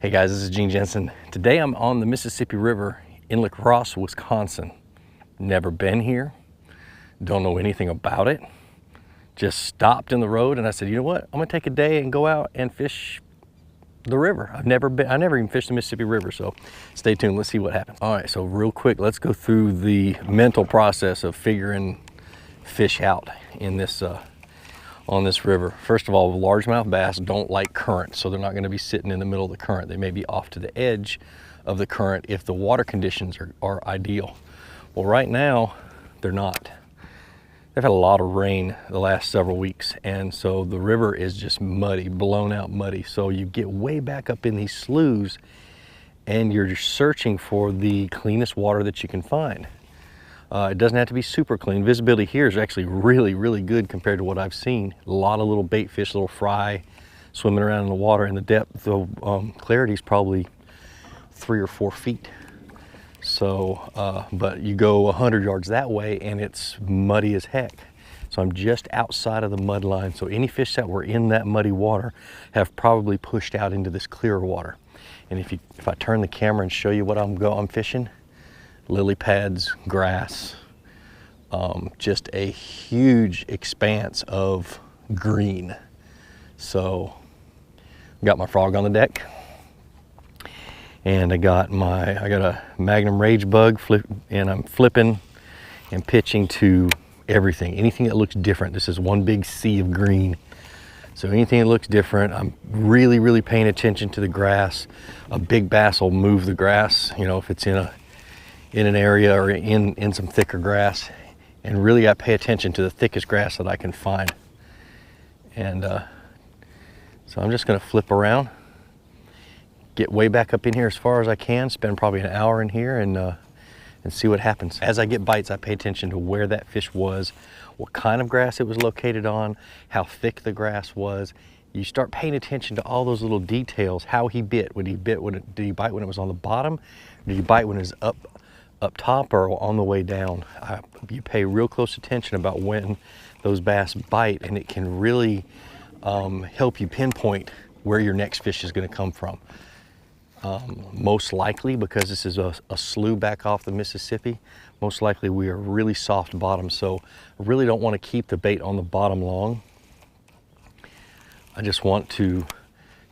Hey guys, this is Gene Jensen. Today I'm on the Mississippi River in Crosse, Wisconsin. Never been here, don't know anything about it. Just stopped in the road and I said, you know what? I'm gonna take a day and go out and fish the river. I never even fished the Mississippi River, so stay tuned, let's see what happens. All right, so real quick, let's go through the mental process of figuring fish out in this on this river. First of all, largemouth bass don't like current, so they're not going to be sitting in the middle of the current. They may be off to the edge of the current if the water conditions are ideal. Well, right now, they're not. They've had a lot of rain the last several weeks, and so the river is just muddy, blown out muddy. So you get way back up in these sloughs, and you're searching for the cleanest water that you can find. It doesn't have to be super clean. Visibility here is actually really good compared to what I've seen. A lot of little bait fish, little fry swimming around in the water, and the depth of clarity is probably 3 or 4 feet. So, but you go 100 yards that way and it's muddy as heck. So I'm just outside of the mud line. So any fish that were in that muddy water have probably pushed out into this clearer water. And if I turn the camera and show you what I'm fishing, lily pads, grass, just a huge expanse of green. So got my frog on the deck, and I got a Magnum Rage Bug and I'm flipping and pitching to everything, anything that looks different. This is one big sea of green. So anything that looks different, I'm really paying attention to the grass. A big bass will move the grass, you know, if it's in an area or in some thicker grass, and really I pay attention to the thickest grass that I can find. And so I'm just gonna flip around, get way back up in here as far as I can, spend probably an hour in here and see what happens. As I get bites, I pay attention to where that fish was, what kind of grass it was located on, how thick the grass was. You start paying attention to all those little details, how he bit. Did he bite when it was on the bottom? Did he bite when it was up top or on the way down? You pay real close attention about when those bass bite, and it can really help you pinpoint where your next fish is going to come from. Most likely, because this is a slough back off the Mississippi, most likely we are really soft bottom, so I really don't want to keep the bait on the bottom long. I just want to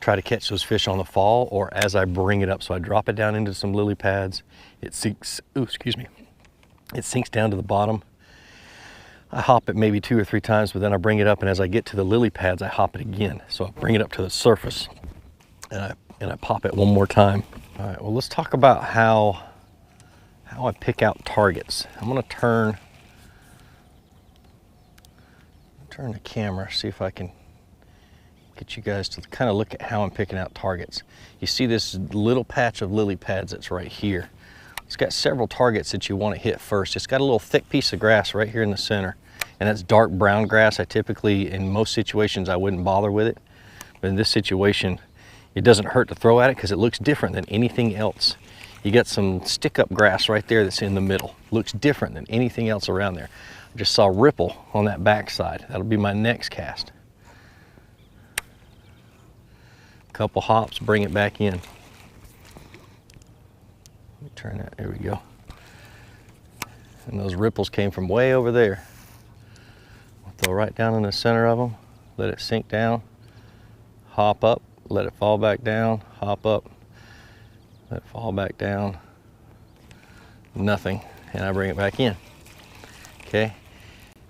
try to catch those fish on the fall or as I bring it up. So I drop it down into some lily pads. It sinks, it sinks down to the bottom. I hop it maybe 2 or 3 times, but then I bring it up, and as I get to the lily pads, I hop it again. So I bring it up to the surface and I pop it one more time. All right, well, let's talk about how I pick out targets. I'm gonna turn the camera, see if I can get you guys to kind of look at how I'm picking out targets. You see this little patch of lily pads that's right here. It's got several targets that you want to hit first. It's got a little thick piece of grass right here in the center, and that's dark brown grass. I typically, in most situations, I wouldn't bother with it, but in this situation, it doesn't hurt to throw at it because it looks different than anything else. You got some stick-up grass right there that's in the middle. Looks different than anything else around there. I just saw ripple on that backside. That'll be my next cast. Couple hops, bring it back in. Let me turn that, there we go. And those ripples came from way over there. I'll throw right down in the center of them, let it sink down, hop up, let it fall back down, hop up, let it fall back down, nothing, and I bring it back in. Okay.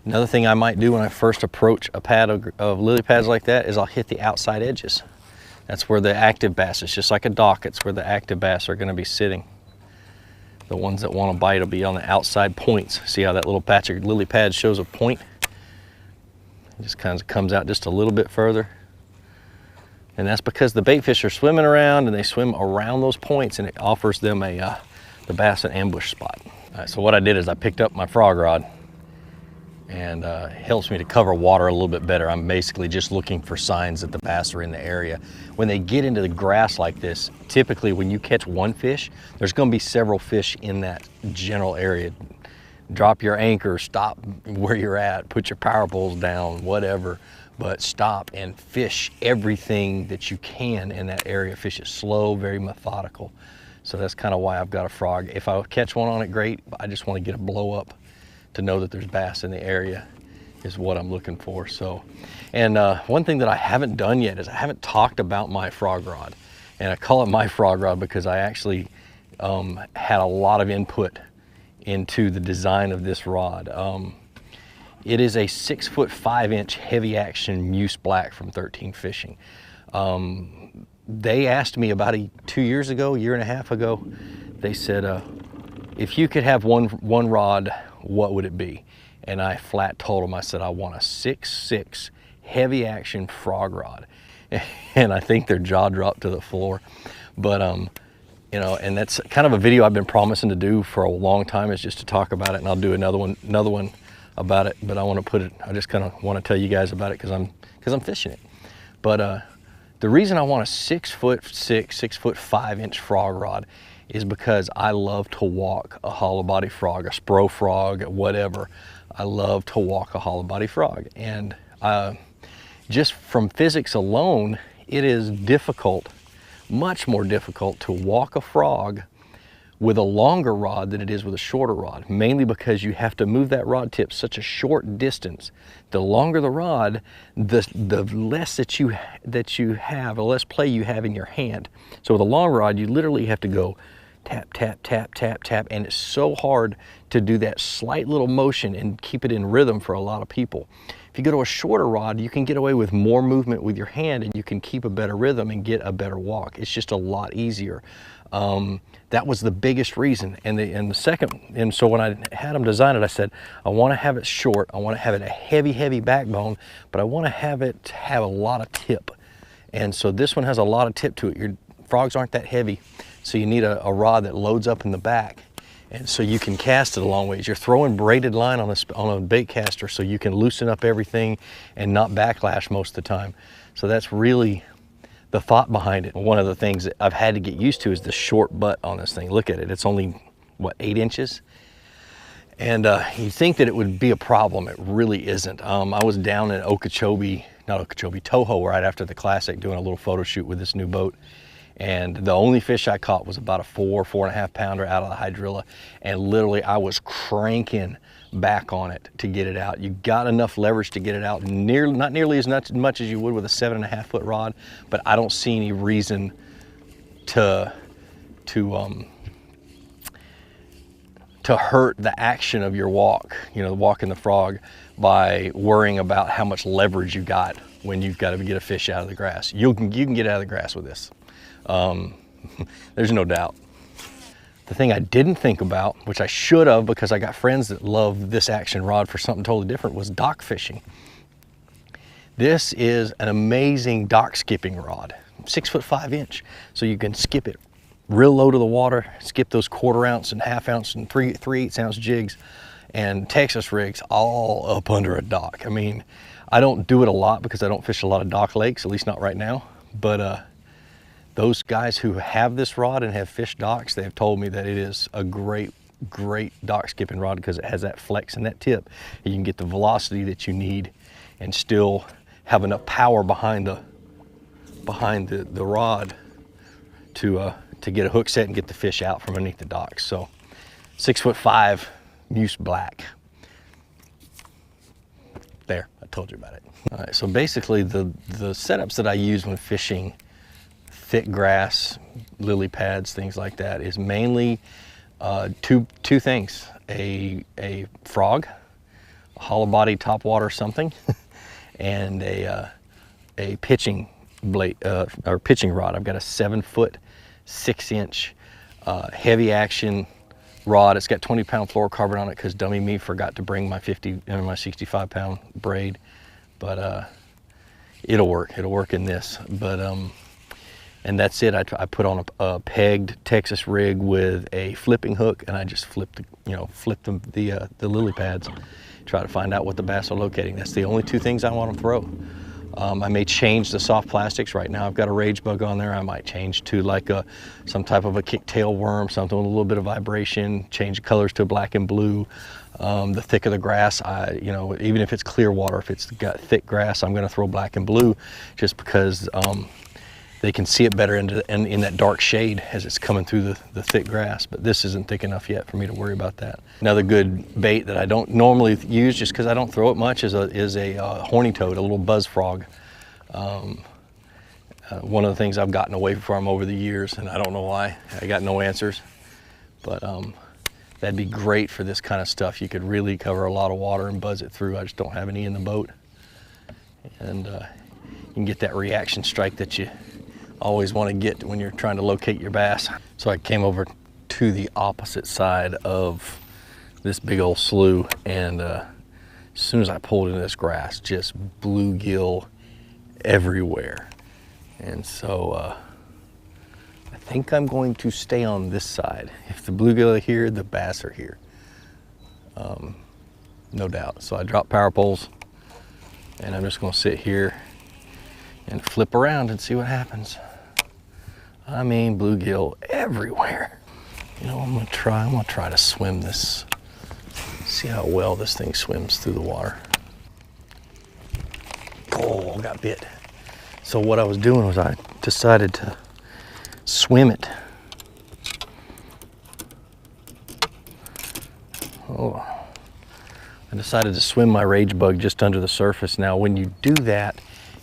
Another thing I might do when I first approach a pad of lily pads like that is I'll hit the outside edges. That's where the active bass is, just like a dock. It's where the active bass are going to be sitting. The ones that want to bite will be on the outside points. See how that little patch of lily pad shows a point? It just kind of comes out just a little bit further. And that's because the bait fish are swimming around, and they swim around those points, and it offers them the bass an ambush spot. All right, so what I did is I picked up my frog rod, and it helps me to cover water a little bit better. I'm basically just looking for signs that the bass are in the area. When they get into the grass like this, typically when you catch one fish, there's going to be several fish in that general area. Drop your anchor, stop where you're at, put your power poles down, whatever. but stop and fish everything that you can in that area. Fish it slow, very methodical. So that's kind of why I've got a frog. If I catch one on it, great, but I just want to get a blow up to know that there's bass in the area is what I'm looking for. So, and one thing that I haven't done yet is I haven't talked about my frog rod. And I call it my frog rod because I actually had a lot of input into the design of this rod. It is a 6'5" heavy action Muse Black from 13 Fishing. They asked me about 2 years ago, year and a half ago, they said, if you could have one rod, what would it be? And I flat told them, I said, I want a 6'6" heavy action frog rod. And I think their jaw dropped to the floor. But, you know, and that's kind of a video I've been promising to do for a long time, is just to talk about it. And I'll do another one about it, but I want to put it, I just kind of want to tell you guys about it because I'm fishing it. But the reason I want a 6'6", 6'5" frog rod is because I love to walk a hollow body frog, a spro frog, whatever. I love to walk a hollow body frog. And just from physics alone, it is difficult, much more difficult to walk a frog with a longer rod than it is with a shorter rod, mainly because you have to move that rod tip such a short distance. The longer the rod, the less that you have, the less play you have in your hand. So with a long rod, you literally have to go tap, tap, tap, tap, tap, and it's so hard to do that slight little motion and keep it in rhythm for a lot of people. If you go to a shorter rod, you can get away with more movement with your hand and you can keep a better rhythm and get a better walk. It's just a lot easier. That was the biggest reason. And the second, and so when I had them design it, I said, I want to have it short. I want to have it a heavy, heavy backbone, but I want to have it have a lot of tip. And so this one has a lot of tip to it. Your frogs aren't that heavy, so you need a rod that loads up in the back. And so you can cast it a long ways. You're throwing braided line on a bait caster, so you can loosen up everything and not backlash most of the time. So that's really the thought behind it. One of the things that I've had to get used to is the short butt on this thing. Look at it, it's only, what, 8 inches? And you think that it would be a problem, it really isn't. I was down in Toho right after the Classic doing a little photo shoot with this new boat. And the only fish I caught was about a 4.5 pounder out of the hydrilla. And literally I was cranking back on it to get it out. You got enough leverage to get it out, not nearly as much as you would with a 7.5 foot rod, but I don't see any reason to hurt the action of your walk, you know, walking the frog, by worrying about how much leverage you got when you've got to get a fish out of the grass. You can get out of the grass with this. There's no doubt. The thing I didn't think about, which I should have because I got friends that love this action rod for something totally different, was dock fishing. This is an amazing dock skipping rod, 6'5". So you can skip it real low to the water, skip those 1/4 ounce and 1/2 ounce and 3/8 ounce jigs and Texas rigs all up under a dock. I mean, I don't do it a lot because I don't fish a lot of dock lakes, at least not right now. But those guys who have this rod and have fished docks, they've told me that it is a great dock skipping rod because it has that flex and that tip. You can get the velocity that you need and still have enough power behind the rod to get a hook set and get the fish out from underneath the dock. So 6'5" Muse Black. There, I told you about it. All right, so basically the setups that I use when fishing thick grass, lily pads, things like that, is mainly two things: a frog, a hollow body topwater something, and a pitching blade or pitching rod. I've got a 7'6" heavy action rod. It's got 20-pound fluorocarbon on it because dummy me forgot to bring my 65-pound braid, but it'll work. It'll work in this. But and that's it. I put on a pegged Texas rig with a flipping hook, and I just flip the lily pads, try to find out what the bass are locating. That's the only two things I want to throw. I may change the soft plastics. Right now I've got a rage bug on there. I might change to like some type of a kicktail worm, something with a little bit of vibration, change the colors to black and blue. The thicker the grass, even if it's clear water, if it's got thick grass, I'm going to throw black and blue just because they can see it better in that dark shade as it's coming through the thick grass. But this isn't thick enough yet for me to worry about that. Another good bait that I don't normally use just because I don't throw it much is a horny toad, a little buzz frog. One of the things I've gotten away from over the years, and I don't know why, I got no answers, but that'd be great for this kind of stuff. You could really cover a lot of water and buzz it through. I just don't have any in the boat. And you can get that reaction strike that you always want to get when you're trying to locate your bass. So I came over to the opposite side of this big old slough, and as soon as I pulled into this grass, just bluegill everywhere. And so I think I'm going to stay on this side. If the bluegill are here, the bass are here. No doubt. So I dropped power poles, and I'm just going to sit here and flip around and see what happens. I mean, bluegill everywhere. You know, I'm gonna try to swim this. See how well this thing swims through the water. Oh, got bit. So what I was doing was I decided to swim it. Oh, I decided to swim my rage bug just under the surface. Now, when you do that,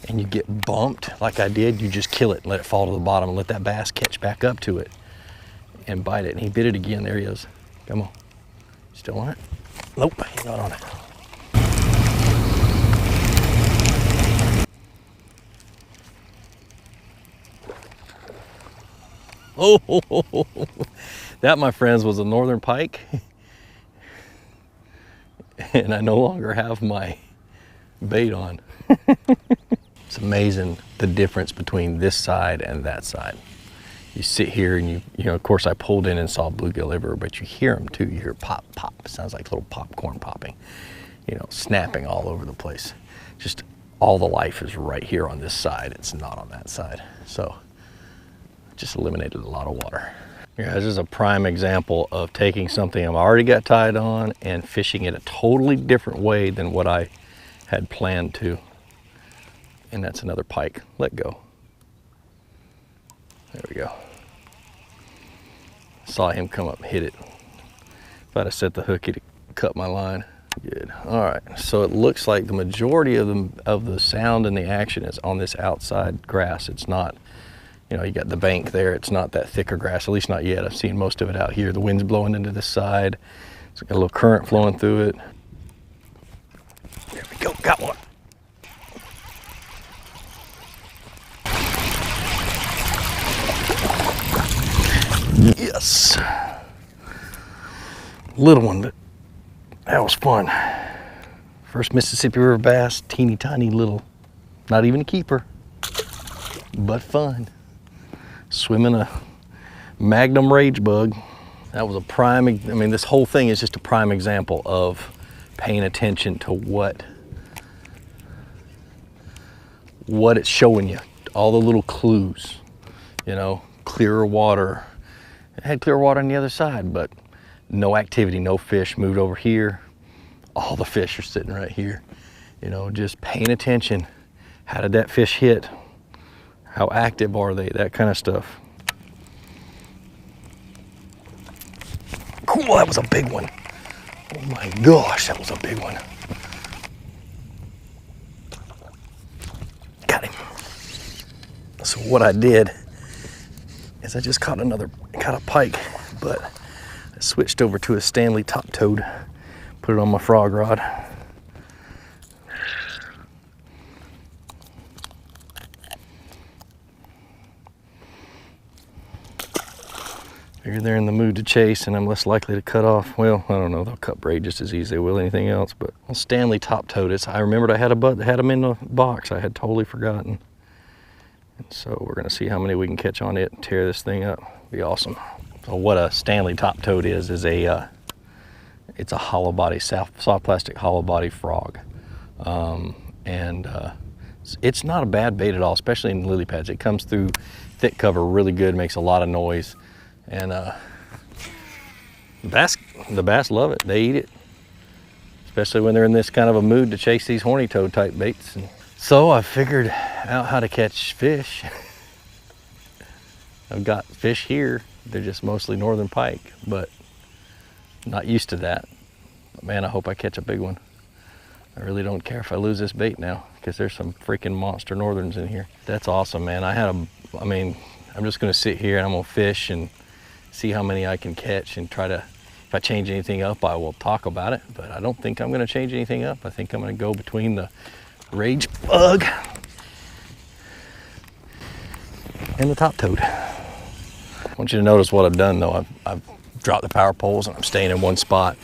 and you get bumped like I did, you just kill it and let it fall to the bottom and let that bass catch back up to it and bite it. And he bit it again. There he is. Come on. Still on it? Nope, he's not on it. Oh, that, my friends, was a northern pike. And I no longer have my bait on. It's amazing the difference between this side and that side. You sit here and you know, of course I pulled in and saw bluegill everywhere, but you hear them too. You hear pop, pop. It sounds like little popcorn popping, you know, snapping all over the place. Just all the life is right here on this side. It's not on that side. So just eliminated a lot of water. Yeah, this is a prime example of taking something I've already got tied on and fishing it a totally different way than what I had planned to. And that's another pike. Let go. There we go. Saw him come up and hit it. If I'd have set the hook, he'd have cut my line. Good. All right. So it looks like the majority of the sound and the action is on this outside grass. It's not, you know, you got the bank there. It's not that thicker grass, at least not yet. I've seen most of it out here. The wind's blowing into this side. It's got a little current flowing through it. There we go. Got one. Yes. Little one, but that was fun. First Mississippi River bass, teeny tiny little, not even a keeper, but fun. Swimming a Magnum rage bug. That was a prime, I mean, this whole thing is just a prime example of paying attention to what it's showing you. All the little clues, you know, clearer water. It had clear water on the other side, but no activity, no fish moved over here. All the fish are sitting right here. You know, just paying attention. How did that fish hit? How active are they? That kind of stuff. Cool, that was a big one. Oh my gosh, that was a big one. Got him. So what I did is I just caught a pike, but I switched over to a Stanley top toad, put it on my frog rod. Figure they're in the mood to chase and I'm less likely to cut off. Well, I don't know, they'll cut braid just as easy as they will anything else, but Stanley top toad, I remembered I had them in the box. I had totally forgotten. And so we're gonna see how many we can catch on it and tear this thing up. Be awesome. So what a Stanley top toad is it's a hollow body, soft plastic hollow body frog. It's not a bad bait at all, especially in lily pads. It comes through thick cover really good, makes a lot of noise. And the bass love it. They eat it, especially when they're in this kind of a mood to chase these horny toad type baits. And so I figured out how to catch fish. I've got fish here. They're just mostly northern pike, but I'm not used to that. But man, I hope I catch a big one. I really don't care if I lose this bait now, because there's some freaking monster northerns in here. That's awesome, man. I mean, I'm just gonna sit here and I'm gonna fish and see how many I can catch and try to, if I change anything up, I will talk about it, but I don't think I'm gonna change anything up. I think I'm gonna go between the rage bug and the top toad. I want you to notice what I've done though. I've dropped the power poles and I'm staying in one spot,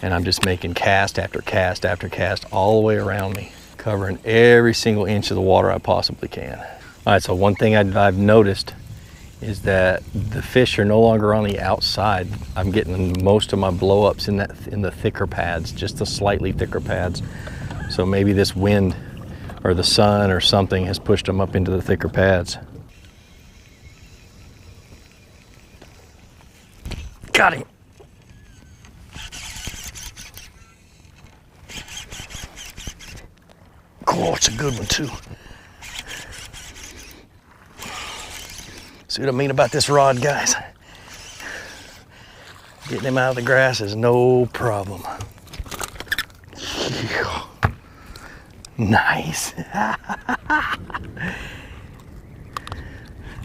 and I'm just making cast after cast after cast all the way around me, covering every single inch of the water I possibly can. All right, so one thing I've noticed is that the fish are no longer on the outside. I'm getting most of my blow-ups in the thicker pads, just the slightly thicker pads. So maybe this wind or the sun or something has pushed them up into the thicker pads. Got him. Oh, it's a good one too. See what I mean about this rod, guys? Getting him out of the grass is no problem. Nice. And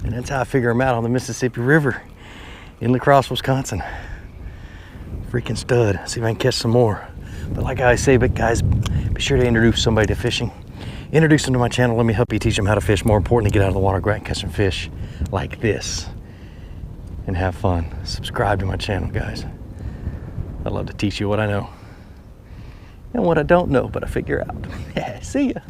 that's how I figure them out on the Mississippi River in Crosse, Wisconsin. Freaking stud. See if I can catch some more. But like I say, but guys, be sure to introduce somebody to fishing. Introduce them to my channel. Let me help you teach them how to fish. More importantly, get out of the water, go out and catch some fish like this and have fun. Subscribe to my channel, guys. I love to teach you what I know and what I don't know, but I figure out. See ya.